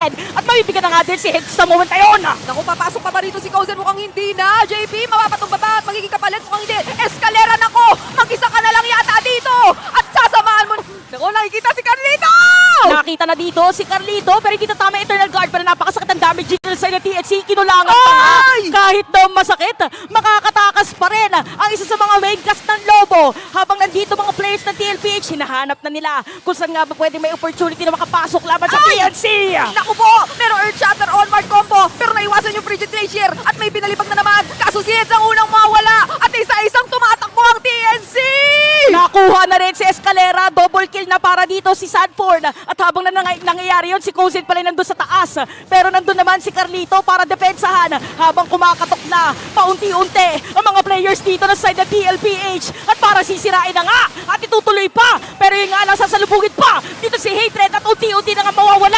akin. At mabibigyan na nga din si Hex sa moment na yun. Naku, papasok pa ba rito si Kozen? Mukhang hindi na. JP, mapapatumba ba at magiging kapalit? Mukhang hindi. Escalera na ko! Mag-isa ka na lang yata dito! At sasamahan mo... Naku, nakikita si Carlito! Nakita na dito si Carlito pero hindi tatama Eternal Guard pero napakasakit ang damage dito sa TNC. Kinulangan pa nga. Kahit daw masakit, makakatakas pa rin ang isa sa mga main cast ng Lobo. Habang nandito mga players ng TLPH, hinahanap na nila kung saan nga ba pwede may opportunity na makapasok laban sa TNC. Naku po! Merong Earth Shatter on-mark combo pero naiwasan yung Frigid Glacier at may binalibag na naman. Kaso si Eds ang unang mawala at isa-isang tumatakbo ang TNC! Nakuha na rin si Escalera, double kill na para dito si Sanford. At habang nangyayari yun, si Cousin pala nandun sa taas. Pero nandun naman si Carlito para depensahan habang kumakatok na paunti-unti ang mga players dito na side ng TLPH. At para sisirain na nga at itutuloy pa. Pero yung nga lang sasalubugin pa dito si Hatred at unti-unti na nga mawawala